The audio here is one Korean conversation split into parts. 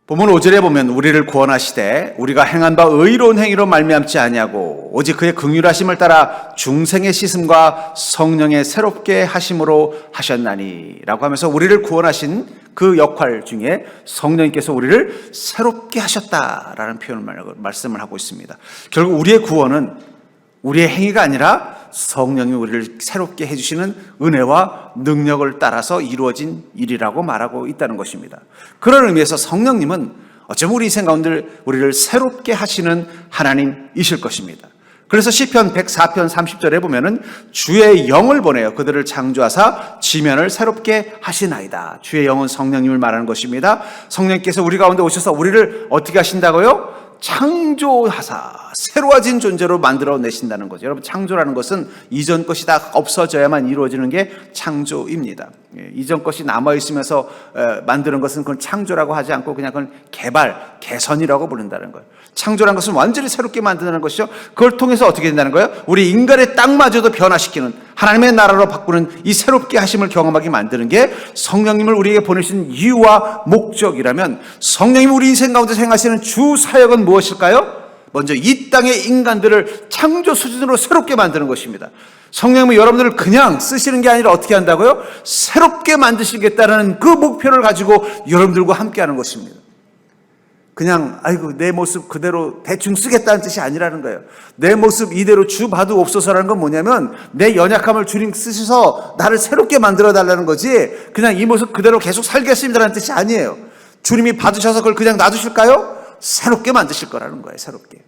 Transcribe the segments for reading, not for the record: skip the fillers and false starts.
본문 5절에 보면 우리를 구원하시되 우리가 행한 바 의로운 행위로 말미암지 아니하고 오직 그의 긍휼하심을 따라 중생의 씻음과 성령의 새롭게 하심으로 하셨나니 라고 하면서 우리를 구원하신 그 역할 중에 성령님께서 우리를 새롭게 하셨다라는 말씀을 하고 있습니다. 결국 우리의 구원은 우리의 행위가 아니라 성령이 우리를 새롭게 해주시는 은혜와 능력을 따라서 이루어진 일이라고 말하고 있다는 것입니다. 그런 의미에서 성령님은 어쩌면 우리 인생 가운데 우리를 새롭게 하시는 하나님이실 것입니다. 그래서 시편 104편 30절에 보면은 주의 영을 보내어 그들을 창조하사 지면을 새롭게 하시나이다. 주의 영은 성령님을 말하는 것입니다. 성령님께서 우리 가운데 오셔서 우리를 어떻게 하신다고요? 창조하사 새로워진 존재로 만들어내신다는 거죠. 여러분, 창조라는 것은 이전 것이 다 없어져야만 이루어지는 게 창조입니다. 이전 것이 남아있으면서 만드는 것은 그건 창조라고 하지 않고 그냥 그건 개선이라고 부른다는 거예요. 창조라는 것은 완전히 새롭게 만드는 것이죠. 그걸 통해서 어떻게 된다는 거예요? 우리 인간의 땅마저도 변화시키는, 하나님의 나라로 바꾸는 이 새롭게 하심을 경험하게 만드는 게 성령님을 우리에게 보내신 이유와 목적이라면, 성령님이 우리 인생 가운데 행하시는 주 사역은 무엇일까요? 먼저 이 땅의 인간들을 창조 수준으로 새롭게 만드는 것입니다. 성령님은 여러분들을 그냥 쓰시는 게 아니라 어떻게 한다고요? 새롭게 만드시겠다는 그 목표를 가지고 여러분들과 함께하는 것입니다. 그냥 아이고 내 모습 그대로 대충 쓰겠다는 뜻이 아니라는 거예요. 내 모습 이대로 주 봐도 없어서라는 건 뭐냐면 내 연약함을 주님 쓰셔서 나를 새롭게 만들어 달라는 거지, 그냥 이 모습 그대로 계속 살겠습니다라는 뜻이 아니에요. 주님이 받으셔서 그걸 그냥 놔두실까요? 새롭게 만드실 거라는 거예요. 새롭게.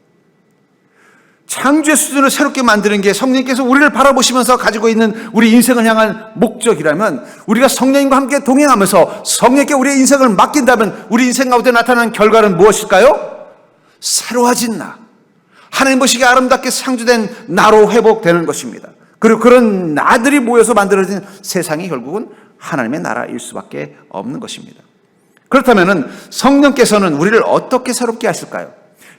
창조의 수준을 새롭게 만드는 게 성령님께서 우리를 바라보시면서 가지고 있는 우리 인생을 향한 목적이라면, 우리가 성령님과 함께 동행하면서 성령님께 우리의 인생을 맡긴다면 우리 인생 가운데 나타나는 결과는 무엇일까요? 새로워진 나, 하나님 보시기에 아름답게 창조된 나로 회복되는 것입니다. 그리고 그런 나들이 모여서 만들어진 세상이 결국은 하나님의 나라일 수밖에 없는 것입니다. 그렇다면 성령께서는 우리를 어떻게 새롭게 하실까요?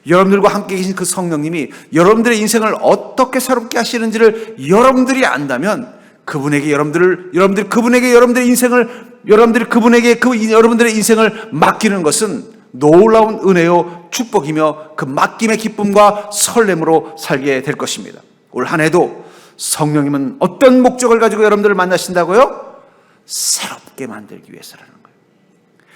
여러분들과 함께 계신 그 성령님이 여러분들의 인생을 어떻게 새롭게 하시는지를 여러분들이 안다면, 그분에게 여러분들의 인생을 맡기는 것은 놀라운 은혜요 축복이며 그 맡김의 기쁨과 설렘으로 살게 될 것입니다. 올 한 해도 성령님은 어떤 목적을 가지고 여러분들을 만나신다고요? 새롭게 만들기 위해서라는 거예요.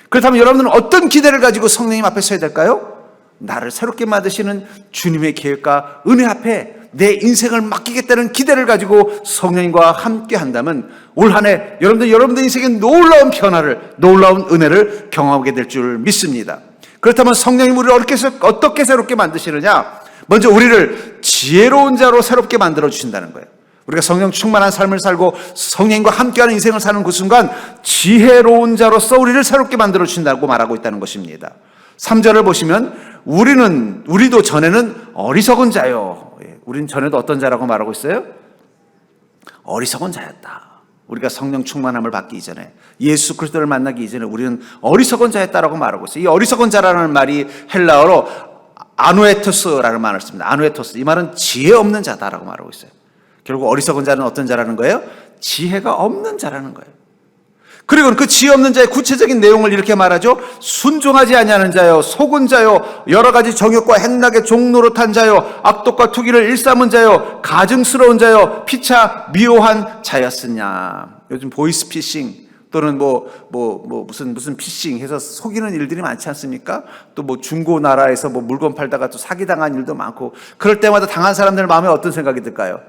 그렇다면 여러분들은 어떤 기대를 가지고 성령님 앞에 서야 될까요? 나를 새롭게 만드시는 주님의 계획과 은혜 앞에 내 인생을 맡기겠다는 기대를 가지고 성령님과 함께 한다면 올 한 해 여러분들 인생에 놀라운 변화를, 놀라운 은혜를 경험하게 될 줄 믿습니다. 그렇다면 성령님 우리를 어떻게 새롭게 만드시느냐? 먼저 우리를 지혜로운 자로 새롭게 만들어 주신다는 거예요. 우리가 성령 충만한 삶을 살고 성령과 함께하는 인생을 사는 그 순간 지혜로운 자로서 우리를 새롭게 만들어 주신다고 말하고 있다는 것입니다. 3절을 보시면 우리도 전에는 어리석은 자요. 우리는 전에도 어떤 자라고 말하고 있어요? 어리석은 자였다. 우리가 성령 충만함을 받기 이전에, 예수 그리스도를 만나기 이전에 우리는 어리석은 자였다라고 말하고 있어요. 이 어리석은 자라는 말이 헬라어로 아누에토스라는 말을 씁니다. 아누에토스. 이 말은 지혜 없는 자다라고 말하고 있어요. 결국 어리석은 자는 어떤 자라는 거예요? 지혜가 없는 자라는 거예요. 그리고 그 지혜 없는 자의 구체적인 내용을 이렇게 말하죠. 순종하지 아니하는 자요, 속은 자요, 여러 가지 정욕과 행락의 종노릇한 자요, 악독과 투기를 일삼은 자요, 가증스러운 자요, 피차 미워한 자였으냐. 요즘 보이스피싱 또는 무슨 피싱 해서 속이는 일들이 많지 않습니까? 또 중고나라에서 물건 팔다가 또 사기당한 일도 많고, 그럴 때마다 당한 사람들 마음에 어떤 생각이 들까요?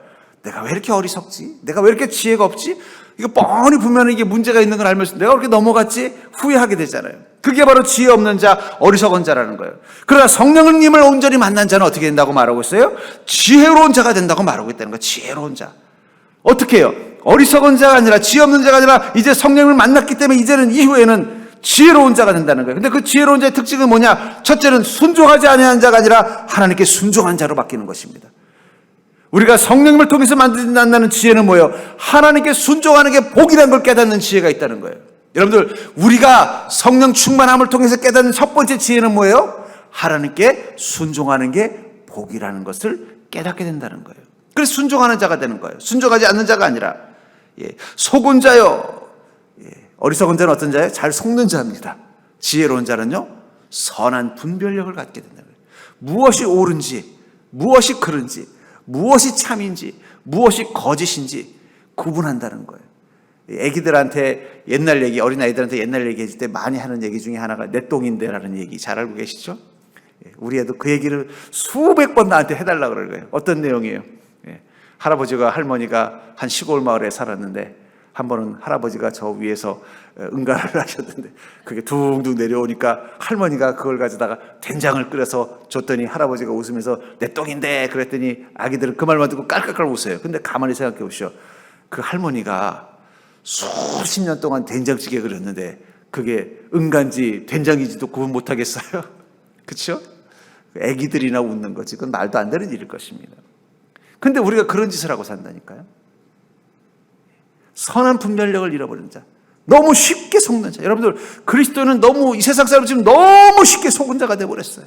내가 왜 이렇게 어리석지? 내가 왜 이렇게 지혜가 없지? 이거 뻔히 보면 이게 문제가 있는 걸 알면서 내가 그렇게 넘어갔지? 후회하게 되잖아요. 그게 바로 지혜 없는 자, 어리석은 자라는 거예요. 그러나 성령님을 온전히 만난 자는 어떻게 된다고 말하고 있어요? 지혜로운 자가 된다고 말하고 있다는 거예요. 지혜로운 자. 어떻게 해요? 어리석은 자가 아니라, 지혜 없는 자가 아니라 이제 성령을 만났기 때문에 이후에는 지혜로운 자가 된다는 거예요. 근데 그 지혜로운 자의 특징은 뭐냐? 첫째는 순종하지 아니하는 자가 아니라 하나님께 순종한 자로 바뀌는 것입니다. 우리가 성령님을 통해서 만나는 지혜는 뭐예요? 하나님께 순종하는 게 복이라는 걸 깨닫는 지혜가 있다는 거예요. 여러분들, 우리가 성령 충만함을 통해서 깨닫는 첫 번째 지혜는 뭐예요? 하나님께 순종하는 게 복이라는 것을 깨닫게 된다는 거예요. 그래서 순종하는 자가 되는 거예요. 순종하지 않는 자가 아니라. 속은 자요. 어리석은 자는 어떤 자예요? 잘 속는 자입니다. 지혜로운 자는요, 선한 분별력을 갖게 된다는 거예요. 무엇이 옳은지, 무엇이 그른지, 무엇이 참인지, 무엇이 거짓인지 구분한다는 거예요. 애기들한테 옛날 얘기, 어린아이들한테 옛날 얘기 해줄 때 많이 하는 얘기 중에 하나가 내 똥인데라는 얘기 잘 알고 계시죠? 우리 애도 그 얘기를 수백 번 나한테 해달라고 그러는 거예요. 어떤 내용이에요? 할아버지가 할머니가 한 시골 마을에 살았는데 한 번은 할아버지가 저 위에서 응가를 하셨는데 그게 둥둥 내려오니까 할머니가 그걸 가져다가 된장을 끓여서 줬더니 할아버지가 웃으면서 내 똥인데 그랬더니 아기들은 그 말만 듣고 깔깔깔 웃어요. 근데 가만히 생각해 보시오. 그 할머니가 수십 년 동안 된장찌개 그렸는데 그게 응가인지 된장인지도 구분 못하겠어요? 그렇죠? 아기들이나 웃는 거지. 그건 말도 안 되는 일일 것입니다. 근데 우리가 그런 짓을 하고 산다니까요. 선한 분별력을 잃어버린 자, 너무 쉽게 속는 자. 여러분들, 그리스도는 너무 이 세상 사람 지금 너무 쉽게 속은 자가 되어버렸어요.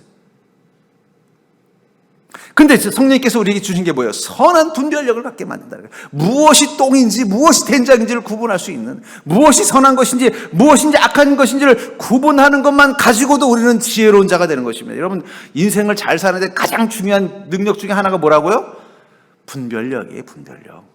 근데 성령님께서 우리에게 주신 게 뭐예요? 선한 분별력을 갖게 만든다는 거예요. 무엇이 똥인지 무엇이 된장인지를 구분할 수 있는, 무엇이 선한 것인지 무엇인지 악한 것인지를 구분하는 것만 가지고도 우리는 지혜로운 자가 되는 것입니다. 여러분, 인생을 잘 사는데 가장 중요한 능력 중에 하나가 뭐라고요? 분별력이에요. 분별력.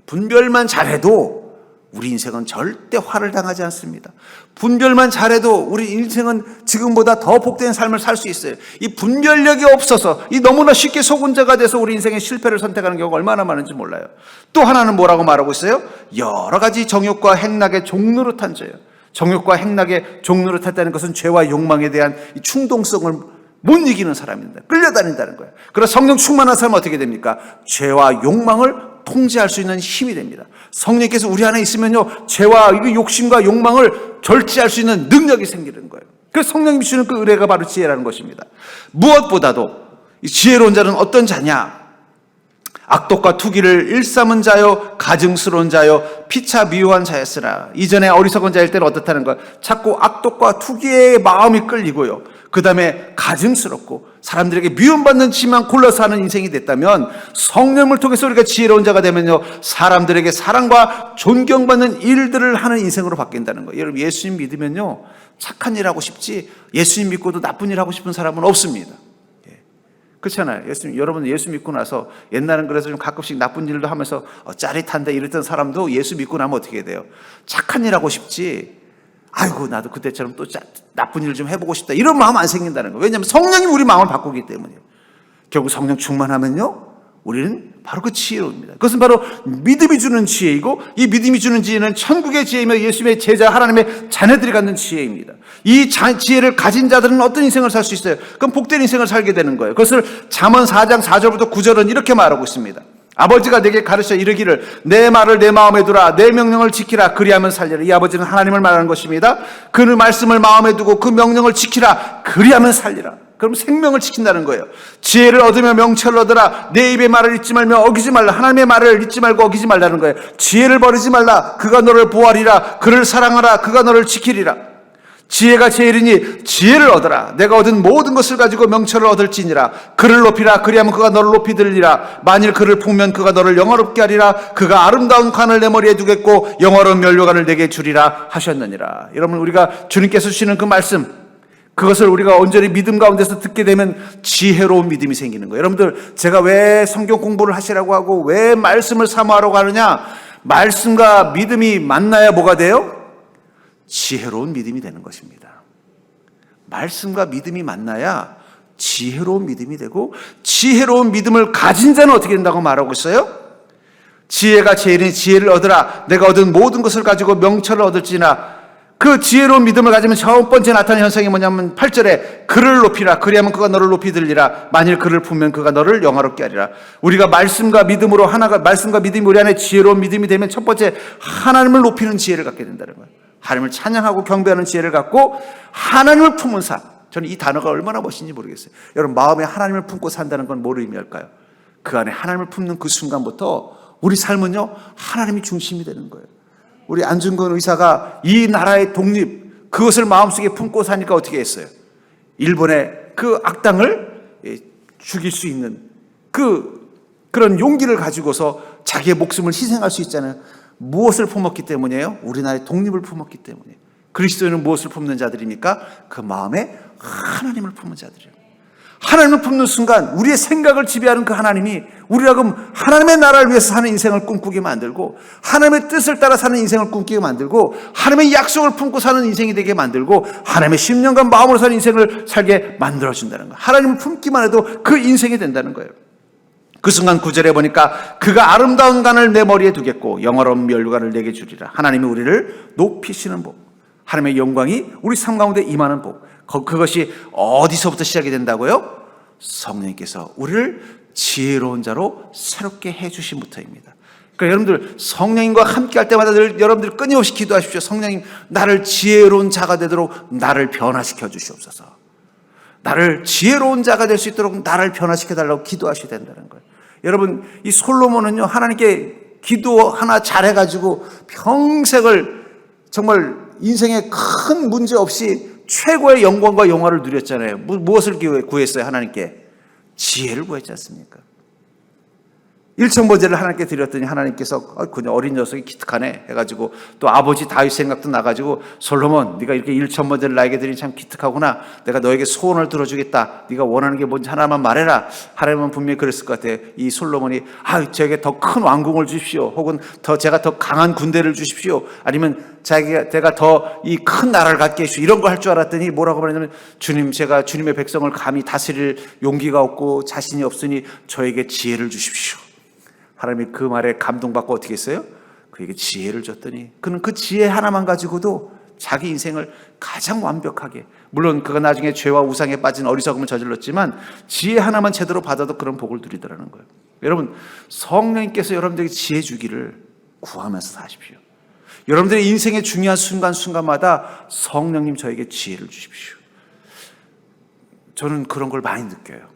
분별만 잘해도 우리 인생은 절대 화를 당하지 않습니다. 분별만 잘해도 우리 인생은 지금보다 더 복된 삶을 살 수 있어요. 이 분별력이 없어서 이 너무나 쉽게 속은 자가 돼서 우리 인생의 실패를 선택하는 경우가 얼마나 많은지 몰라요. 또 하나는 뭐라고 말하고 있어요? 여러 가지 정욕과 행락의 종로로 탄 자예요. 정욕과 행락의 종로로 탔다는 것은 죄와 욕망에 대한 이 충동성을 못 이기는 사람입니다. 끌려다닌다는 거예요. 그래서 성령 충만한 사람은 어떻게 됩니까? 죄와 욕망을 통제할 수 있는 힘이 됩니다. 성령께서 우리 안에 있으면요, 죄와 욕심과 욕망을 절제할 수 있는 능력이 생기는 거예요. 그래서 성령님이 주는 그 의뢰가 바로 지혜라는 것입니다. 무엇보다도 이 지혜로운 자는 어떤 자냐? 악독과 투기를 일삼은 자요, 가증스러운 자요, 피차 미워한 자였으나 이전에 어리석은 자일 때는 어떻다는 것? 자꾸 악독과 투기의 마음이 끌리고요, 그 다음에 가증스럽고 사람들에게 미움받는 짓만 골라서 하는 인생이 됐다면, 성령을 통해서 우리가 지혜로운 자가 되면요, 사람들에게 사랑과 존경받는 일들을 하는 인생으로 바뀐다는 거예요. 여러분, 예수님 믿으면요, 착한 일 하고 싶지 예수님 믿고도 나쁜 일 하고 싶은 사람은 없습니다. 그렇잖아요. 여러분 예수 믿고 나서 옛날은 그래서 좀 가끔씩 나쁜 일도 하면서 짜릿한데 이랬던 사람도 예수 믿고 나면 어떻게 돼요? 착한 일 하고 싶지, 아이고 나도 그때처럼 또 나쁜 일 좀 해보고 싶다, 이런 마음 안 생긴다는 거예요. 왜냐하면 성령이 우리 마음을 바꾸기 때문이에요. 결국 성령 충만하면요, 우리는 바로 그 지혜로입니다. 그것은 바로 믿음이 주는 지혜이고, 이 믿음이 주는 지혜는 천국의 지혜이며 예수님의 제자 하나님의 자녀들이 갖는 지혜입니다. 이 지혜를 가진 자들은 어떤 인생을 살 수 있어요? 그럼 복된 인생을 살게 되는 거예요. 그것을 잠언 4장 4절부터 9절은 이렇게 말하고 있습니다. 아버지가 내게 가르쳐 이르기를 내 말을 내 마음에 두라, 내 명령을 지키라, 그리하면 살리라. 이 아버지는 하나님을 말하는 것입니다. 그는 말씀을 마음에 두고 그 명령을 지키라, 그리하면 살리라. 그럼 생명을 지킨다는 거예요. 지혜를 얻으며 명철을 얻으라. 내 입의 말을 잊지 말며 어기지 말라. 하나님의 말을 잊지 말고 어기지 말라는 거예요. 지혜를 버리지 말라. 그가 너를 보호하리라. 그를 사랑하라. 그가 너를 지키리라. 지혜가 제일이니 지혜를 얻어라. 내가 얻은 모든 것을 가지고 명철을 얻을지니라. 그를 높이라. 그리하면 그가 너를 높이 들리라. 만일 그를 품으면 그가 너를 영화롭게 하리라. 그가 아름다운 관을 내 머리에 두겠고 영화로운 면류관을 내게 주리라 하셨느니라. 여러분, 우리가 주님께서 주시는 그 말씀, 그것을 우리가 온전히 믿음 가운데서 듣게 되면 지혜로운 믿음이 생기는 거예요. 여러분들, 제가 왜 성경 공부를 하시라고 하고 왜 말씀을 사모하라고 하느냐? 말씀과 믿음이 만나야 뭐가 돼요? 지혜로운 믿음이 되는 것입니다. 말씀과 믿음이 만나야 지혜로운 믿음이 되고, 지혜로운 믿음을 가진 자는 어떻게 된다고 말하고 있어요? 지혜가 제일이니 지혜를 얻으라. 내가 얻은 모든 것을 가지고 명철을 얻을지나. 그 지혜로운 믿음을 가지면 첫 번째 나타나는 현상이 뭐냐면 8절에 그를 높이라. 그리하면 그가 너를 높이 들리라. 만일 그를 품으면 그가 너를 영화롭게 하리라. 우리가 말씀과 믿음으로 말씀과 믿음이 우리 안에 지혜로운 믿음이 되면 첫 번째 하나님을 높이는 지혜를 갖게 된다는 거예요. 하나님을 찬양하고 경배하는 지혜를 갖고 하나님을 품은 삶. 저는 이 단어가 얼마나 멋있는지 모르겠어요. 여러분, 마음에 하나님을 품고 산다는 건 뭘 의미할까요? 그 안에 하나님을 품는 그 순간부터 우리 삶은요, 하나님이 중심이 되는 거예요. 우리 안중근 의사가 이 나라의 독립, 그것을 마음속에 품고 사니까 어떻게 했어요? 일본의 그 악당을 죽일 수 있는 그런 용기를 가지고서 자기의 목숨을 희생할 수 있잖아요. 무엇을 품었기 때문이에요? 우리나라의 독립을 품었기 때문이에요. 그리스도인은 무엇을 품는 자들입니까? 그 마음에 하나님을 품는 자들이에요. 하나님을 품는 순간 우리의 생각을 지배하는 그 하나님이 우리가 그럼 하나님의 나라를 위해서 사는 인생을 꿈꾸게 만들고, 하나님의 뜻을 따라 사는 인생을 꿈꾸게 만들고, 하나님의 약속을 품고 사는 인생이 되게 만들고, 하나님의 심령과 마음으로 사는 인생을 살게 만들어준다는 거예요. 하나님을 품기만 해도 그 인생이 된다는 거예요. 그 순간 9절에 보니까 그가 아름다운 간을 내 머리에 두겠고 영화로운 면류관을 내게 주리라. 하나님이 우리를 높이시는 복, 하나님의 영광이 우리 삶 가운데 임하는 복, 그것이 어디서부터 시작이 된다고요? 성령님께서 우리를 지혜로운 자로 새롭게 해주심부터입니다. 그러니까 여러분들 성령님과 함께 할 때마다 늘 여러분들 끊임없이 기도하십시오. 성령님, 나를 지혜로운 자가 되도록 나를 변화시켜 주시옵소서. 나를 지혜로운 자가 될 수 있도록 나를 변화시켜 달라고 기도하셔야 된다는 거예요. 여러분, 이 솔로몬은요, 하나님께 기도 하나 잘해가지고 평생을 정말 인생에 큰 문제 없이 최고의 영광과 영화를 누렸잖아요. 무엇을 구했어요? 하나님께 지혜를 구했지 않습니까? 일천번제를 하나님께 드렸더니 하나님께서 그냥 어린 녀석이 기특하네 해가지고, 또 아버지 다윗 생각도 나가지고, 솔로몬, 네가 이렇게 일천번제를 나에게 드리니 참 기특하구나. 내가 너에게 소원을 들어주겠다. 네가 원하는 게 뭔지 하나만 말해라. 하나님은 분명히 그랬을 것 같아. 이 솔로몬이 제게 더 큰 왕궁을 주십시오, 혹은 제가 더 강한 군대를 주십시오, 아니면 제가 더 이 큰 나라를 갖게 해주십시오, 이런 거 할 줄 알았더니 뭐라고 말했냐면, 주님, 제가 주님의 백성을 감히 다스릴 용기가 없고 자신이 없으니 저에게 지혜를 주십시오. 하나님이 그 말에 감동받고 어떻게 했어요? 그에게 지혜를 줬더니 그는 그 지혜 하나만 가지고도 자기 인생을 가장 완벽하게, 물론 그가 나중에 죄와 우상에 빠진 어리석음을 저질렀지만 지혜 하나만 제대로 받아도 그런 복을 누리더라는 거예요. 여러분, 성령님께서 여러분들에게 지혜 주기를 구하면서 사십시오. 여러분들의 인생의 중요한 순간순간마다 성령님, 저에게 지혜를 주십시오. 저는 그런 걸 많이 느껴요.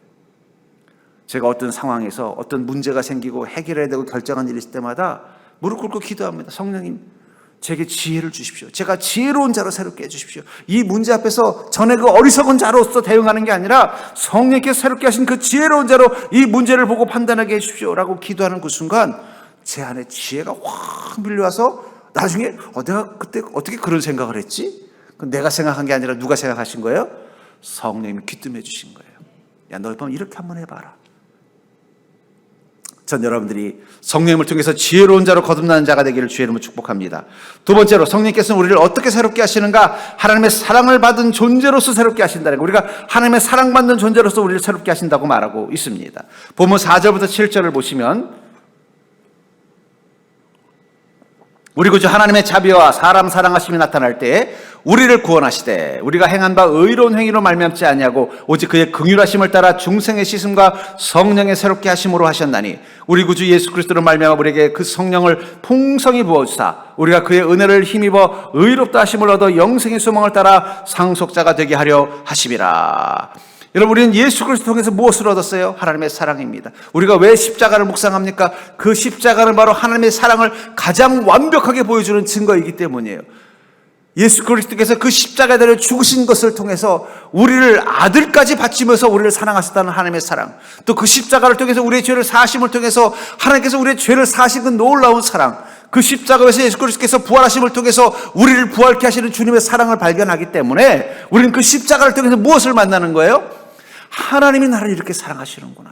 제가 어떤 상황에서 어떤 문제가 생기고 해결해야 되고 결정한 일이 있을 때마다 무릎 꿇고 기도합니다. 성령님, 제게 지혜를 주십시오. 제가 지혜로운 자로 새롭게 해주십시오. 이 문제 앞에서 전에 그 어리석은 자로서 대응하는 게 아니라 성령께서 새롭게 하신 그 지혜로운 자로 이 문제를 보고 판단하게 해주십시오 라고 기도하는 그 순간 제 안에 지혜가 확 밀려와서, 나중에 내가 그때 어떻게 그런 생각을 했지? 내가 생각한 게 아니라 누가 생각하신 거예요? 성령님이 귀뜸해 주신 거예요. 야, 너 이번 이렇게 한번 해봐라. 전 여러분들이 성령님을 통해서 지혜로운 자로 거듭나는 자가 되기를 주의 이름으로 축복합니다. 두 번째로, 성령님께서는 우리를 어떻게 새롭게 하시는가? 하나님의 사랑을 받은 존재로서 새롭게 하신다는 거. 우리가 하나님의 사랑받는 존재로서 우리를 새롭게 하신다고 말하고 있습니다. 본문 4절부터 7절을 보시면, 우리 구주 하나님의 자비와 사람 사랑하심이 나타날 때에 우리를 구원하시되 우리가 행한 바 의로운 행위로 말미암지 아니하고 오직 그의 긍휼하심을 따라 중생의 씻음과 성령의 새롭게 하심으로 하셨나니, 우리 구주 예수 그리스도로 말미암아 우리에게 그 성령을 풍성히 부어주사 우리가 그의 은혜를 힘입어 의롭다 하심을 얻어 영생의 소망을 따라 상속자가 되게 하려 하심이라. 여러분, 우리는 예수 그리스도 통해서 무엇을 얻었어요? 하나님의 사랑입니다. 우리가 왜 십자가를 묵상합니까? 그 십자가는 바로 하나님의 사랑을 가장 완벽하게 보여주는 증거이기 때문이에요. 예수 그리스도께서 그 십자가에 달려 죽으신 것을 통해서 우리를 아들까지 바치면서 우리를 사랑하셨다는 하나님의 사랑, 또 그 십자가를 통해서 우리의 죄를 사하심을 통해서 하나님께서 우리의 죄를 사하신 그 놀라운 사랑, 그 십자가에서 예수 그리스도께서 부활하심을 통해서 우리를 부활케 하시는 주님의 사랑을 발견하기 때문에 우리는 그 십자가를 통해서 무엇을 만나는 거예요? 하나님이 나를 이렇게 사랑하시는구나.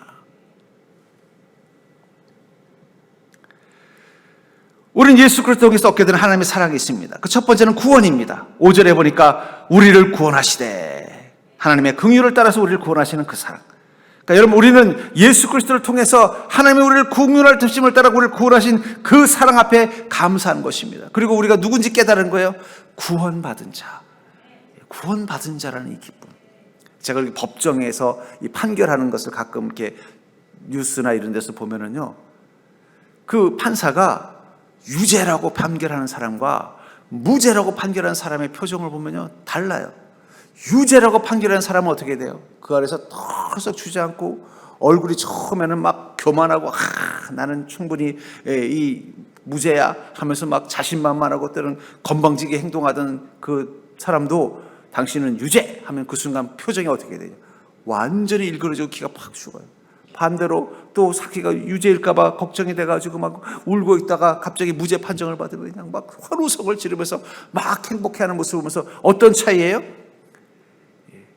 우리는 예수 그리스도 통해서 얻게 되는 하나님의 사랑이 있습니다. 그 첫 번째는 구원입니다. 5절에 보니까 우리를 구원하시되, 하나님의 긍휼을 따라서 우리를 구원하시는 그 사랑. 그러니까 여러분, 우리는 예수 그리스도를 통해서 하나님이 우리를 긍휼할 뜻심을 따라 우리를 구원하신 그 사랑 앞에 감사한 것입니다. 그리고 우리가 누군지 깨달은 거예요. 구원받은 자, 구원받은 자라는 이 기쁨. 제가 법정에서 이 판결하는 것을 가끔 이렇게 뉴스나 이런 데서 보면은요, 그 판사가 유죄라고 판결하는 사람과 무죄라고 판결하는 사람의 표정을 보면요, 달라요. 유죄라고 판결하는 사람은 어떻게 돼요? 그 안에서 털썩 주저앉고 얼굴이 처음에는 막 교만하고, 나는 충분히 이 무죄야 하면서 막 자신만만하고 때로는 건방지게 행동하던 그 사람도 당신은 유죄 하면 그 순간 표정이 어떻게 되냐? 완전히 일그러지고 기가 팍 죽어요. 반대로 또 자기가 유죄일까봐 걱정이 돼가지고 막 울고 있다가 갑자기 무죄 판정을 받으면 그냥 막 환호성을 지르면서 막 행복해하는 모습을 보면서 어떤 차이예요?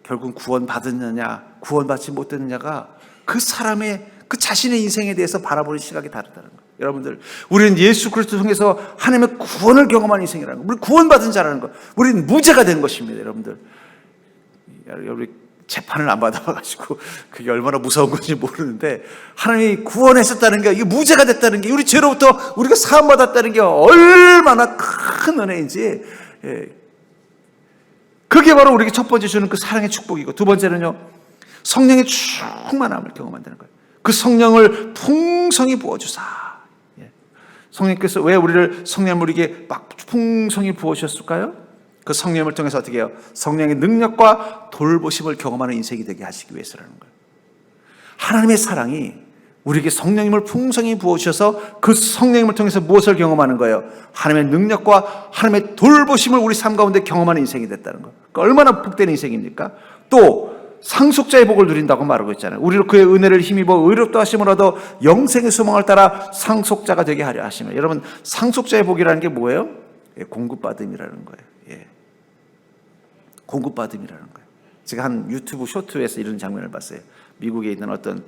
결국은 구원받았느냐 구원받지 못했느냐가 그 사람의 그 자신의 인생에 대해서 바라보는 시각이 다르다는 거예요. 여러분들, 우리는 예수 그리스도 통해서 하나님의 구원을 경험한 인생이라는 거예요. 우리 구원받은 자라는 거예요. 우리는 무죄가 된 것입니다. 여러분들, 우리 재판을 안 받아가지고 그게 얼마나 무서운 건지 모르는데, 하나님이 구원했었다는 게, 이게 무죄가 됐다는 게, 우리 죄로부터 우리가 사함받았다는 게 얼마나 큰 은혜인지, 그게 바로 우리에게 첫 번째 주는 그 사랑의 축복이고, 두 번째는요, 성령의 충만함을 경험한다는 거예요. 그 성령을 풍성히 부어주사. 성령께서 왜 우리를 성령을 우리에게 막 풍성히 부어주셨을까요? 그 성령을 통해서 어떻게 해요? 성령의 능력과 돌보심을 경험하는 인생이 되게 하시기 위해서라는 거예요. 하나님의 사랑이 우리에게 성령님을 풍성히 부어주셔서 그 성령님을 통해서 무엇을 경험하는 거예요? 하나님의 능력과 하나님의 돌보심을 우리 삶 가운데 경험하는 인생이 됐다는 거예요. 그러니까 얼마나 복된 인생입니까? 또 상속자의 복을 누린다고 말하고 있잖아요. 우리를 그의 은혜를 힘입어 의롭다 하심을 얻어 영생의 소망을 따라 상속자가 되게 하려 하시며. 여러분, 상속자의 복이라는 게 뭐예요? 공급받음이라는 거예요. 공급받음이라는 거예요. 제가 한 유튜브 쇼트에서 이런 장면을 봤어요. 미국에 있는 어떤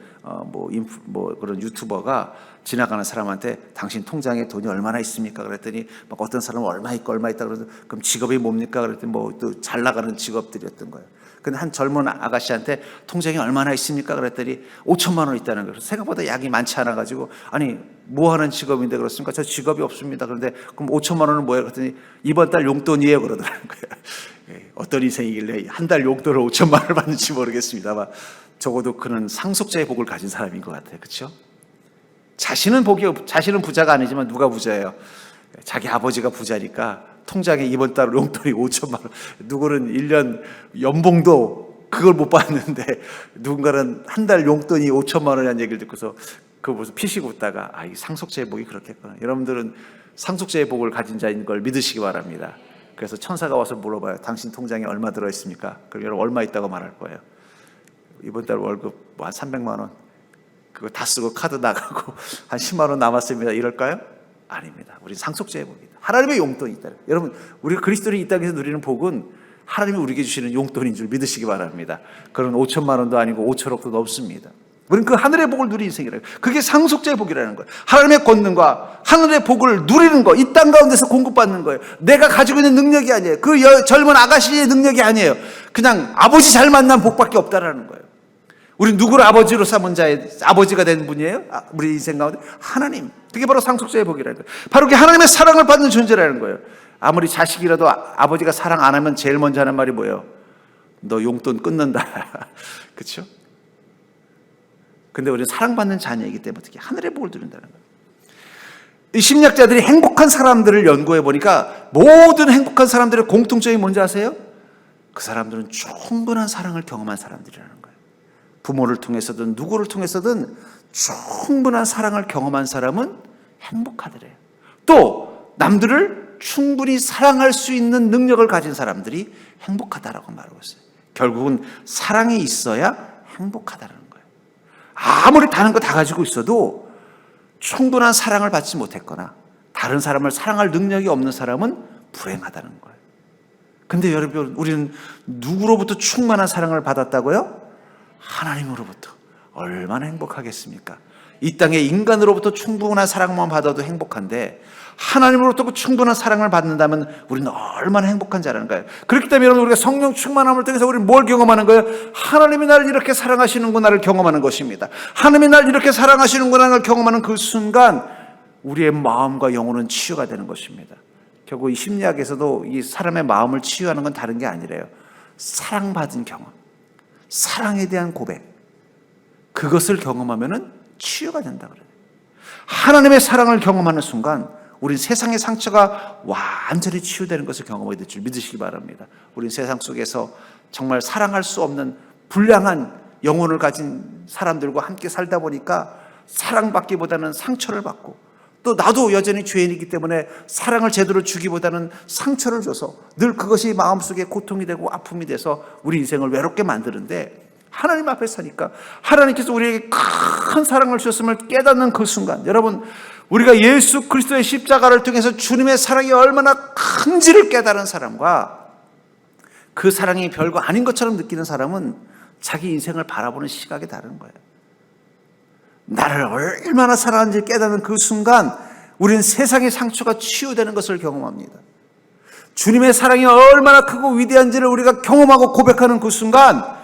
그런 유튜버가 지나가는 사람한테 당신 통장에 돈이 얼마나 있습니까? 그랬더니 막 어떤 사람은 얼마 있고 얼마 있다 그러더니 그럼 직업이 뭡니까? 그랬더니 또 잘 나가는 직업들이었던 거예요. 근데 한 젊은 아가씨한테 통장에 얼마나 있습니까? 그랬더니 5천만 원 있다는 거예요. 생각보다 약이 많지 않아 가지고 아니 뭐 하는 직업인데 그렇습니까? 저 직업이 없습니다. 그런데 그럼 5천만 원은 뭐예요? 그랬더니 이번 달 용돈이에요 그러더라는 거예요. 어떤 인생이길래 한 달 용돈을 5천만 원을 받는지 모르겠습니다만 적어도 그는 상속자의 복을 가진 사람인 것 같아요. 그렇죠? 자신은 부자가 아니지만 누가 부자예요? 자기 아버지가 부자니까 통장에 이번 달 용돈이 5천만 원. 누구는 1년 연봉도 그걸 못 받는데 누군가는 한 달 용돈이 5천만 원이라는 얘기를 듣고서 그거 보면서 피시고 웃다가 이 상속자의 복이 그렇겠구나. 여러분들은 상속자의 복을 가진 자인 걸 믿으시기 바랍니다. 그래서 천사가 와서 물어봐요. 당신 통장에 얼마 들어있습니까? 그럼 여러분 얼마 있다고 말할 거예요. 이번 달 월급 한 300만 원. 그거 다 쓰고 카드 나가고 한 10만 원 남았습니다. 이럴까요? 아닙니다. 우리는 상속자의 복이다. 하나님의 용돈이 있다. 여러분, 우리가 그리스도인이 이 땅에서 누리는 복은 하나님이 우리에게 주시는 용돈인 줄 믿으시기 바랍니다. 그런 5천만 원도 아니고 5천억도 넘습니다. 우리는 그 하늘의 복을 누리는 인생이라는 거예요. 그게 상속자의 복이라는 거예요. 하나님의 권능과 하늘의 복을 누리는 거, 이 땅 가운데서 공급받는 거예요. 내가 가지고 있는 능력이 아니에요. 그 젊은 아가씨의 능력이 아니에요. 그냥 아버지 잘 만난 복밖에 없다라는 거예요. 우리 누구를 아버지로 삼은 자의 아버지가 된 분이에요? 우리 인생 가운데 하나님. 그게 바로 상속자의 복이라는 거예요. 바로 그게 하나님의 사랑을 받는 존재라는 거예요. 아무리 자식이라도 아버지가 사랑 안 하면 제일 먼저 하는 말이 뭐예요? 너 용돈 끊는다. 그렇죠? 근데 우리는 사랑받는 자녀이기 때문에 어떻게 하늘의 복을 누린다는 거예요. 이 심리학자들이 행복한 사람들을 연구해 보니까 모든 행복한 사람들의 공통점이 뭔지 아세요? 그 사람들은 충분한 사랑을 경험한 사람들이라는 거예요. 부모를 통해서든 누구를 통해서든 충분한 사랑을 경험한 사람은 행복하더래요. 또 남들을 충분히 사랑할 수 있는 능력을 가진 사람들이 행복하다라고 말하고 있어요. 결국은 사랑이 있어야 행복하다는 거예요. 아무리 다른 거 다 가지고 있어도 충분한 사랑을 받지 못했거나 다른 사람을 사랑할 능력이 없는 사람은 불행하다는 거예요. 근데 여러분, 우리는 누구로부터 충만한 사랑을 받았다고요? 하나님으로부터. 얼마나 행복하겠습니까? 이 땅에 인간으로부터 충분한 사랑만 받아도 행복한데 하나님으로부터 그 충분한 사랑을 받는다면 우리는 얼마나 행복한 자라는 거예요. 그렇기 때문에 여러분, 우리가 성령 충만함을 통해서 우리는 뭘 경험하는 거예요? 하나님이 나를 이렇게 사랑하시는구나를 경험하는 것입니다. 하나님이 나를 이렇게 사랑하시는구나를 경험하는 그 순간 우리의 마음과 영혼은 치유가 되는 것입니다. 결국 이 심리학에서도 이 사람의 마음을 치유하는 건 다른 게 아니래요. 사랑받은 경험, 사랑에 대한 고백, 그것을 경험하면은 치유가 된다 그래요. 하나님의 사랑을 경험하는 순간 우린 세상의 상처가 완전히 치유되는 것을 경험하게 될 줄 믿으시기 바랍니다. 우린 세상 속에서 정말 사랑할 수 없는 불량한 영혼을 가진 사람들과 함께 살다 보니까 사랑받기보다는 상처를 받고, 또 나도 여전히 죄인이기 때문에 사랑을 제대로 주기보다는 상처를 줘서 늘 그것이 마음속에 고통이 되고 아픔이 돼서 우리 인생을 외롭게 만드는데, 하나님 앞에 사니까 하나님께서 우리에게 큰 사랑을 주셨음을 깨닫는 그 순간, 여러분, 우리가 예수 그리스도의 십자가를 통해서 주님의 사랑이 얼마나 큰지를 깨달은 사람과 그 사랑이 별거 아닌 것처럼 느끼는 사람은 자기 인생을 바라보는 시각이 다른 거예요. 나를 얼마나 사랑하는지 깨닫는 그 순간 우리는 세상의 상처가 치유되는 것을 경험합니다. 주님의 사랑이 얼마나 크고 위대한지를 우리가 경험하고 고백하는 그 순간,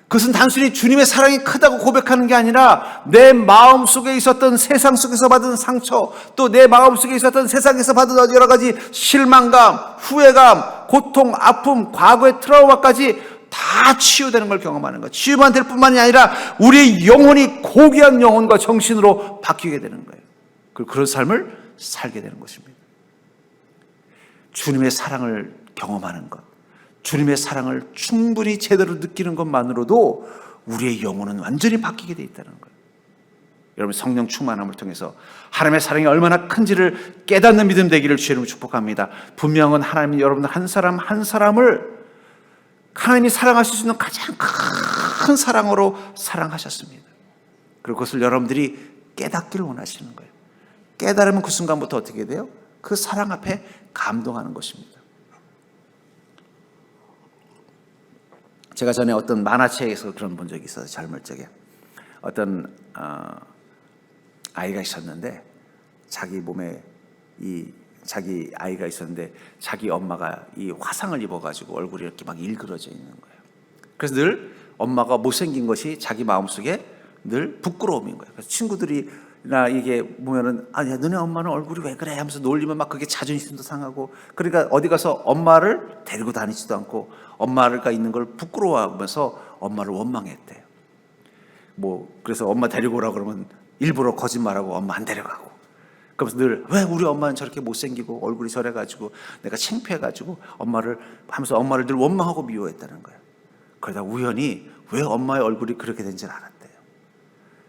그것은 단순히 주님의 사랑이 크다고 고백하는 게 아니라 내 마음속에 있었던 세상 속에서 받은 상처, 또 내 마음속에 있었던 세상에서 받은 여러 가지 실망감, 후회감, 고통, 아픔, 과거의 트라우마까지 다 치유되는 걸 경험하는 것. 치유만 될 뿐만이 아니라 우리의 영혼이 고귀한 영혼과 정신으로 바뀌게 되는 거예요. 그런 삶을 살게 되는 것입니다. 주님의 사랑을 경험하는 것, 주님의 사랑을 충분히 제대로 느끼는 것만으로도 우리의 영혼은 완전히 바뀌게 돼 있다는 거예요. 여러분, 성령 충만함을 통해서 하나님의 사랑이 얼마나 큰지를 깨닫는 믿음 되기를 주의 이름으로 축복합니다. 분명은 하나님이 여러분들 한 사람 한 사람을 하나님이 사랑하실 수 있는 가장 큰 사랑으로 사랑하셨습니다. 그리고 그것을 여러분들이 깨닫기를 원하시는 거예요. 깨달으면 그 순간부터 어떻게 돼요? 그 사랑 앞에 감동하는 것입니다. 제가 전에 어떤 만화책에서 그런 본 적이 있어요. 젊을 적에 어떤 아이가 있었는데 자기 몸에 자기 아이가 있었는데 자기 엄마가 이 화상을 입어가지고 얼굴이 이렇게 막 일그러져 있는 거예요. 그래서 늘 엄마가 못생긴 것이 자기 마음속에 늘 부끄러움인 거예요. 그래서 친구들이나 이게 보면은 아니야, 너네 엄마는 얼굴이 왜 그래 하면서 놀리면 막 그게 자존심도 상하고, 그러니까 어디 가서 엄마를 데리고 다니지도 않고 엄마가 있는 걸 부끄러워하면서 엄마를 원망했대요. 그래서 엄마 데리고 오라 그러면 일부러 거짓말하고 엄마 안 데려가고, 그러면서 늘 왜 우리 엄마는 저렇게 못생기고 얼굴이 저래가지고 내가 창피해가지고 엄마를 하면서 엄마를 늘 원망하고 미워했다는 거예요. 그러다 우연히 왜 엄마의 얼굴이 그렇게 된지를 알았대요.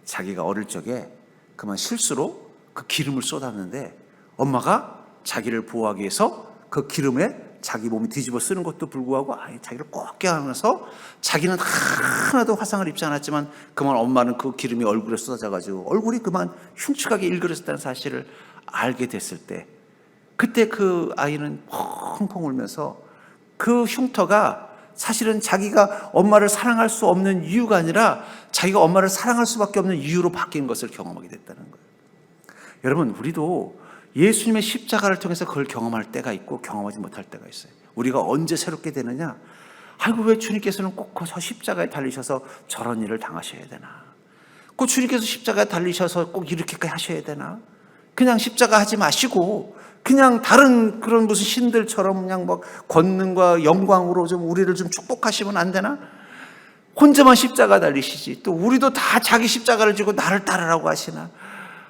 자기가 어릴 적에 그만 실수로 그 기름을 쏟았는데 엄마가 자기를 보호하기 위해서 그 기름에 자기 몸이 뒤집어 쓰는 것도 불구하고 자기를 꼭 껴안으면서 자기는 하나도 화상을 입지 않았지만 그만 엄마는 그 기름이 얼굴에 쏟아져가지고 얼굴이 그만 흉측하게 일그러졌다는 사실을 알게 됐을 때, 그때 그 아이는 펑펑 울면서 그 흉터가 사실은 자기가 엄마를 사랑할 수 없는 이유가 아니라 자기가 엄마를 사랑할 수밖에 없는 이유로 바뀐 것을 경험하게 됐다는 거예요. 여러분, 우리도 예수님의 십자가를 통해서 그걸 경험할 때가 있고 경험하지 못할 때가 있어요. 우리가 언제 새롭게 되느냐? 아이고, 왜 주님께서는 꼭 저 십자가에 달리셔서 저런 일을 당하셔야 되나? 꼭 주님께서 십자가에 달리셔서 꼭 이렇게까지 하셔야 되나? 그냥 십자가 하지 마시고 그냥 다른 그런 무슨 신들처럼 그냥 막 권능과 영광으로 좀 우리를 좀 축복하시면 안 되나? 혼자만 십자가 달리시지 또 우리도 다 자기 십자가를 지고 나를 따르라고 하시나?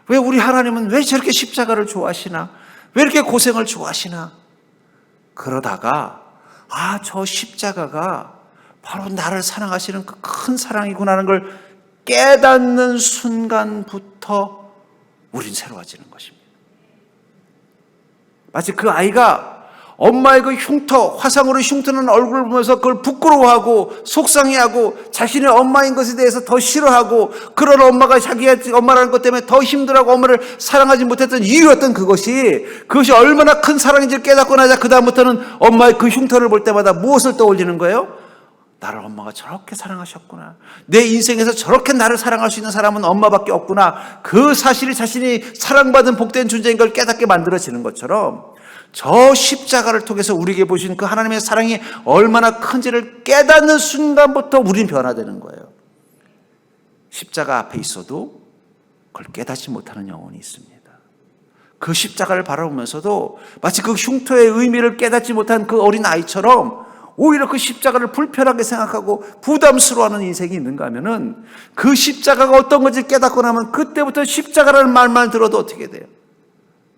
왜 우리 하나님은 왜 저렇게 십자가를 좋아하시나? 왜 이렇게 고생을 좋아하시나? 그러다가 저 십자가가 바로 나를 사랑하시는 그 큰 사랑이구나 하는 걸 깨닫는 순간부터 우린 새로워지는 것입니다. 마치 그 아이가 엄마의 그 흉터, 화상으로 흉터난 얼굴을 보면서 그걸 부끄러워하고 속상해하고 자신의 엄마인 것에 대해서 더 싫어하고, 그런 엄마가 자기의 엄마라는 것 때문에 더 힘들어하고 엄마를 사랑하지 못했던 이유였던 그것이 얼마나 큰 사랑인지를 깨닫고 나자 그 다음부터는 엄마의 그 흉터를 볼 때마다 무엇을 떠올리는 거예요? 나를 엄마가 저렇게 사랑하셨구나. 내 인생에서 저렇게 나를 사랑할 수 있는 사람은 엄마밖에 없구나. 그 사실이 자신이 사랑받은 복된 존재인 걸 깨닫게 만들어지는 것처럼 저 십자가를 통해서 우리에게 보신 그 하나님의 사랑이 얼마나 큰지를 깨닫는 순간부터 우린 변화되는 거예요. 십자가 앞에 있어도 그걸 깨닫지 못하는 영혼이 있습니다. 그 십자가를 바라보면서도 마치 그 흉터의 의미를 깨닫지 못한 그 어린 아이처럼 오히려 그 십자가를 불편하게 생각하고 부담스러워하는 인생이 있는가 하면은, 그 십자가가 어떤 건지 깨닫고 나면 그때부터 십자가라는 말만 들어도 어떻게 돼요?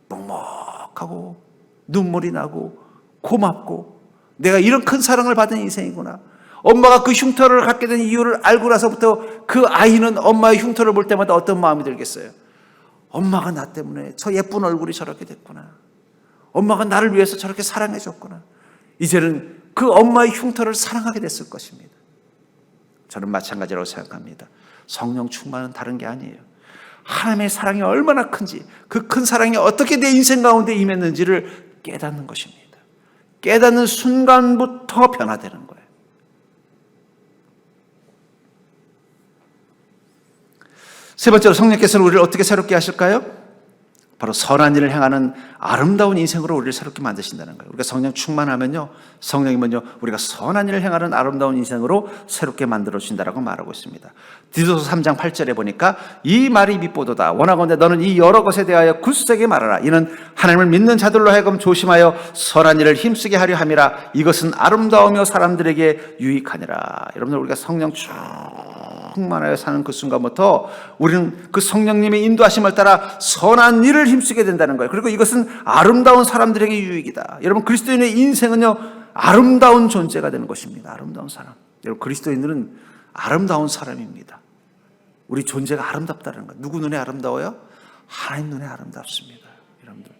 먹먹하고 눈물이 나고 고맙고 내가 이런 큰 사랑을 받은 인생이구나. 엄마가 그 흉터를 갖게 된 이유를 알고 나서부터 그 아이는 엄마의 흉터를 볼 때마다 어떤 마음이 들겠어요? 엄마가 나 때문에 저 예쁜 얼굴이 저렇게 됐구나. 엄마가 나를 위해서 저렇게 사랑해 줬구나. 이제는 그 엄마의 흉터를 사랑하게 됐을 것입니다. 저는 마찬가지라고 생각합니다. 성령 충만은 다른 게 아니에요. 하나님의 사랑이 얼마나 큰지, 그 큰 사랑이 어떻게 내 인생 가운데 임했는지를 깨닫는 것입니다. 깨닫는 순간부터 변화되는 거예요. 세 번째로 성령께서는 우리를 어떻게 새롭게 하실까요? 바로 선한 일을 행하는 아름다운 인생으로 우리를 새롭게 만드신다는 거예요. 우리가 성령 충만하면요, 성령이면요, 우리가 선한 일을 행하는 아름다운 인생으로 새롭게 만들어 주신다라고 말하고 있습니다. 디도서 3장 8절에 보니까 이 말이 밉보도다. 원하건대 너는 이 여러 것에 대하여 굳세게 말하라. 이는 하나님을 믿는 자들로 하여금 조심하여 선한 일을 힘쓰게 하려 함이라. 이것은 아름다우며 사람들에게 유익하니라. 여러분들, 우리가 성령 충만하여 사는 그 순간부터 우리는 그 성령님의 인도하심을 따라 선한 일을 힘쓰게 된다는 거예요. 그리고 이것은 아름다운 사람들에게 유익이다. 여러분, 그리스도인의 인생은요, 아름다운 존재가 되는 것입니다. 아름다운 사람. 여러분, 그리스도인들은 아름다운 사람입니다. 우리 존재가 아름답다는 거예요. 누구 눈에 아름다워요? 하나님 눈에 아름답습니다. 여러분들,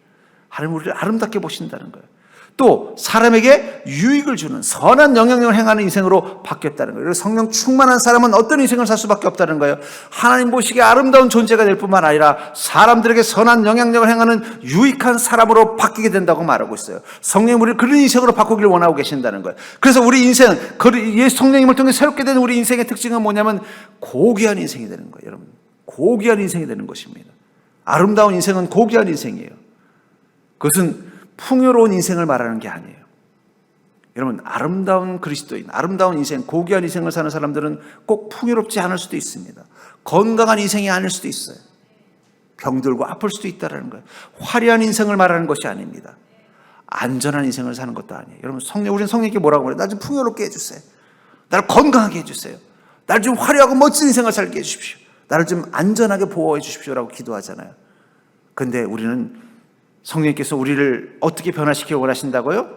하나님 우리를 아름답게 보신다는 거예요. 또 사람에게 유익을 주는 선한 영향력을 행하는 인생으로 바뀌었다는 거예요. 그래서 성령 충만한 사람은 어떤 인생을 살 수밖에 없다는 거예요. 하나님 보시기에 아름다운 존재가 될 뿐만 아니라 사람들에게 선한 영향력을 행하는 유익한 사람으로 바뀌게 된다고 말하고 있어요. 성령이 우리를 그런 인생으로 바꾸기를 원하고 계신다는 거예요. 그래서 우리 인생, 성령님을 통해 새롭게 된 우리 인생의 특징은 뭐냐면 고귀한 인생이 되는 거예요. 여러분, 고귀한 인생이 되는 것입니다. 아름다운 인생은 고귀한 인생이에요. 그것은 풍요로운 인생을 말하는 게 아니에요. 여러분, 아름다운 그리스도인, 아름다운 인생, 고귀한 인생을 사는 사람들은 꼭 풍요롭지 않을 수도 있습니다. 건강한 인생이 아닐 수도 있어요. 병들고 아플 수도 있다는 거예요. 화려한 인생을 말하는 것이 아닙니다. 안전한 인생을 사는 것도 아니에요. 여러분, 우리는 성령님께 뭐라고 그래요? 나 좀 풍요롭게 해주세요. 나를 건강하게 해주세요. 나를 좀 화려하고 멋진 인생을 살게 해주십시오. 나를 좀 안전하게 보호해 주십시오라고 기도하잖아요. 그런데 우리는 성령님께서 우리를 어떻게 변화시키고 원하신다고요?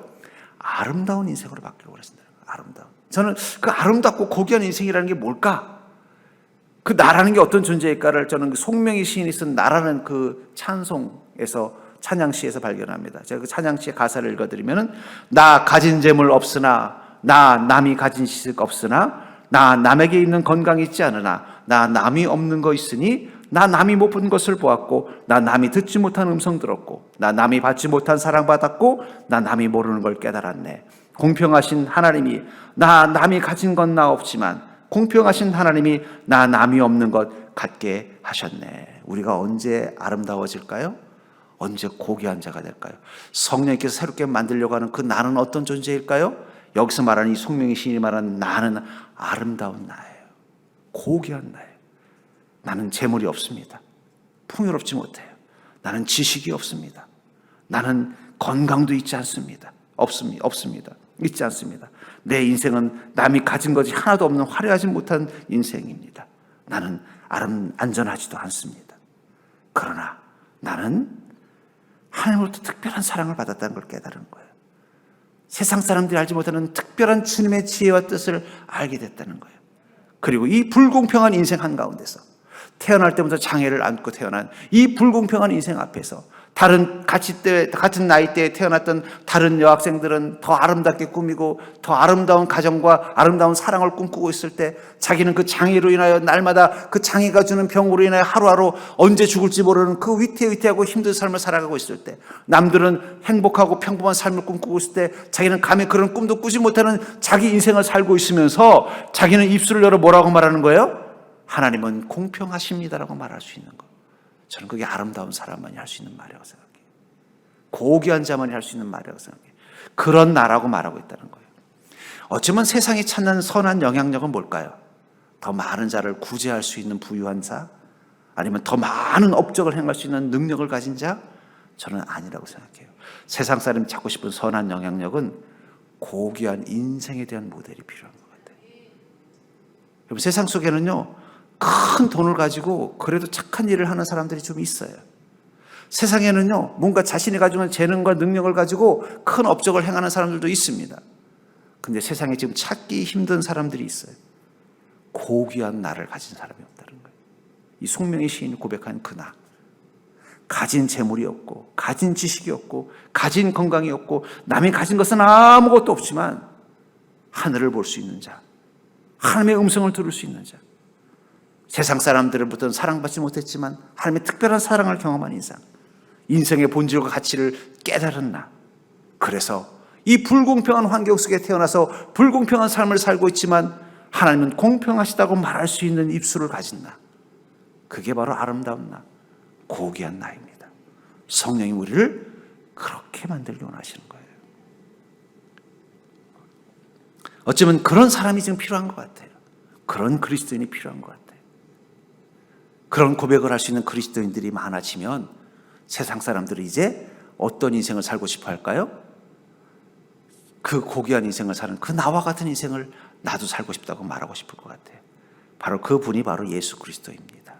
아름다운 인생으로 바뀌고 원하신다는 거예요. 아름다운. 저는 그 아름답고 고귀한 인생이라는 게 뭘까? 그 나라는 게 어떤 존재일까를 저는 그 송명희 시인이 쓴 나라는 그 찬송에서, 찬양시에서 발견합니다. 제가 그 찬양시의 가사를 읽어드리면은, 나 가진 재물 없으나, 나 남이 가진 시식 없으나, 나 남에게 있는 건강이 있지 않으나, 나 남이 없는 거 있으니, 나 남이 못 본 것을 보았고, 나 남이 듣지 못한 음성 들었고, 나 남이 받지 못한 사랑 받았고, 나 남이 모르는 걸 깨달았네. 공평하신 하나님이 나 남이 가진 건 나 없지만 공평하신 하나님이 나 남이 없는 것 갖게 하셨네. 우리가 언제 아름다워질까요? 언제 고귀한 자가 될까요? 성령님께서 새롭게 만들려고 하는 그 나는 어떤 존재일까요? 여기서 말하는 이 송명희 시인이 말하는 나는 아름다운 나예요. 고귀한 나예요. 나는 재물이 없습니다. 풍요롭지 못해요. 나는 지식이 없습니다. 나는 건강도 있지 않습니다. 없습니다. 있지 않습니다. 내 인생은 남이 가진 것이 하나도 없는 화려하지 못한 인생입니다. 나는 안전하지도 않습니다. 그러나 나는 하나님으로부터 특별한 사랑을 받았다는 걸 깨달은 거예요. 세상 사람들이 알지 못하는 특별한 주님의 지혜와 뜻을 알게 됐다는 거예요. 그리고 이 불공평한 인생 한가운데서 태어날 때부터 장애를 안고 태어난 이 불공평한 인생 앞에서 같은 나이대에 태어났던 다른 여학생들은 더 아름답게 꾸미고 더 아름다운 가정과 아름다운 사랑을 꿈꾸고 있을 때 자기는 그 장애로 인하여 날마다 그 장애가 주는 병으로 인하여 하루하루 언제 죽을지 모르는 그 위태위태하고 힘든 삶을 살아가고 있을 때, 남들은 행복하고 평범한 삶을 꿈꾸고 있을 때 자기는 감히 그런 꿈도 꾸지 못하는 자기 인생을 살고 있으면서 자기는 입술을 열어 뭐라고 말하는 거예요? 하나님은 공평하십니다라고 말할 수 있는 거. 저는 그게 아름다운 사람만이 할 수 있는 말이라고 생각해요. 고귀한 자만이 할 수 있는 말이라고 생각해요. 그런 나라고 말하고 있다는 거예요. 어쩌면 세상이 찾는 선한 영향력은 뭘까요? 더 많은 자를 구제할 수 있는 부유한 자? 아니면 더 많은 업적을 행할 수 있는 능력을 가진 자? 저는 아니라고 생각해요. 세상 사람이 찾고 싶은 선한 영향력은 고귀한 인생에 대한 모델이 필요한 것 같아요. 여러분, 세상 속에는요, 큰 돈을 가지고 그래도 착한 일을 하는 사람들이 좀 있어요. 세상에는요, 뭔가 자신이 가지고 있는 재능과 능력을 가지고 큰 업적을 행하는 사람들도 있습니다. 근데 세상에 지금 찾기 힘든 사람들이 있어요. 고귀한 나를 가진 사람이 없다는 거예요. 이 송명희 시인이 고백한 그 나. 가진 재물이 없고, 가진 지식이 없고, 가진 건강이 없고, 남이 가진 것은 아무것도 없지만 하늘을 볼 수 있는 자, 하나님의 음성을 들을 수 있는 자, 세상 사람들로부터는 사랑받지 못했지만 하나님의 특별한 사랑을 경험한 인생의 본질과 가치를 깨달은 나. 그래서 이 불공평한 환경 속에 태어나서 불공평한 삶을 살고 있지만 하나님은 공평하시다고 말할 수 있는 입술을 가진 나. 그게 바로 아름다운 나, 고귀한 나입니다. 성령이 우리를 그렇게 만들기 원하시는 거예요. 어쩌면 그런 사람이 지금 필요한 것 같아요. 그런 그리스도인이 필요한 것 같아요. 그런 고백을 할 수 있는 그리스도인들이 많아지면 세상 사람들은 이제 어떤 인생을 살고 싶어 할까요? 그 고귀한 인생을 사는 그 나와 같은 인생을 나도 살고 싶다고 말하고 싶을 것 같아요. 바로 그 분이 바로 예수 그리스도입니다.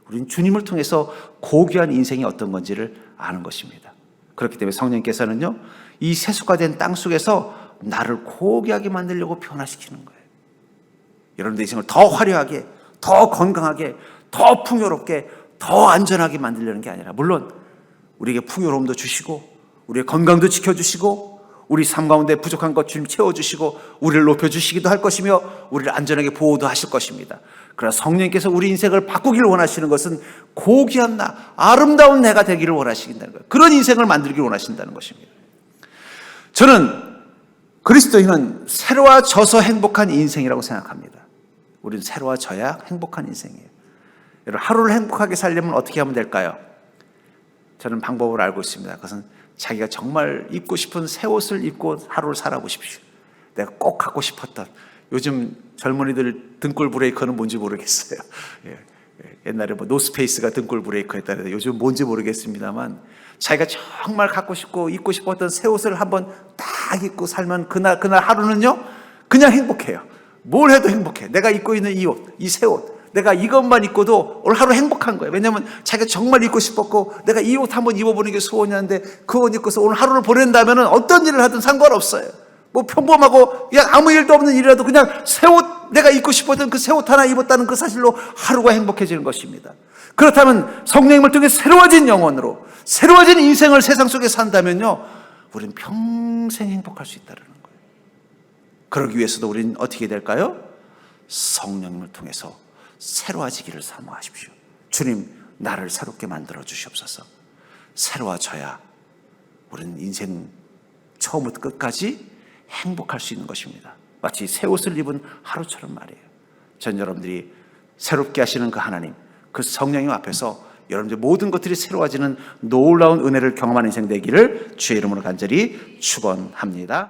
우리는 주님을 통해서 고귀한 인생이 어떤 건지를 아는 것입니다. 그렇기 때문에 성령께서는요, 이 세속화된 땅 속에서 나를 고귀하게 만들려고 변화시키는 거예요. 여러분의 인생을 더 화려하게, 더 건강하게, 더 풍요롭게, 더 안전하게 만들려는 게 아니라, 물론 우리에게 풍요로움도 주시고 우리의 건강도 지켜주시고 우리 삶 가운데 부족한 것 주님 채워주시고 우리를 높여주시기도 할 것이며 우리를 안전하게 보호도 하실 것입니다. 그러나 성령께서 우리 인생을 바꾸기를 원하시는 것은 고귀한 나, 아름다운 내가 되기를 원하신다는 거예요. 그런 인생을 만들기를 원하신다는 것입니다. 저는 그리스도인은 새로워져서 행복한 인생이라고 생각합니다. 우리는 새로워져야 행복한 인생이에요. 여러분, 하루를 행복하게 살려면 어떻게 하면 될까요? 저는 방법을 알고 있습니다. 그것은 자기가 정말 입고 싶은 새 옷을 입고 하루를 살아보십시오. 내가 꼭 갖고 싶었던, 요즘 젊은이들 등골 브레이커는 뭔지 모르겠어요. 옛날에 뭐 노스페이스가 등골 브레이커 했다는데 요즘 뭔지 모르겠습니다만, 자기가 정말 갖고 싶고 입고 싶었던 새 옷을 한번 딱 입고 살면 그날 하루는요 그냥 행복해요. 뭘 해도 행복해. 내가 입고 있는 이 옷, 이 새 옷, 내가 이것만 입고도 오늘 하루 행복한 거예요. 왜냐하면 자기가 정말 입고 싶었고 내가 이 옷 한번 입어보는 게 소원이었는데 그 옷 입고서 오늘 하루를 보낸다면 어떤 일을 하든 상관없어요. 뭐 평범하고 그냥 아무 일도 없는 일이라도 그냥 새 옷, 내가 입고 싶었던 그 새 옷 하나 입었다는 그 사실로 하루가 행복해지는 것입니다. 그렇다면 성령님을 통해 새로워진 영혼으로 새로워진 인생을 세상 속에 산다면요, 우리는 평생 행복할 수 있다는 거예요. 그러기 위해서도 우리는 어떻게 될까요? 성령님을 통해서 새로워지기를 사모하십시오. 주님, 나를 새롭게 만들어 주시옵소서. 새로워져야 우리는 인생 처음부터 끝까지 행복할 수 있는 것입니다. 마치 새 옷을 입은 하루처럼 말이에요. 전 여러분들이 새롭게 하시는 그 하나님, 그 성령님 앞에서 여러분들 모든 것들이 새로워지는 놀라운 은혜를 경험하는 인생 되기를 주의 이름으로 간절히 축원합니다.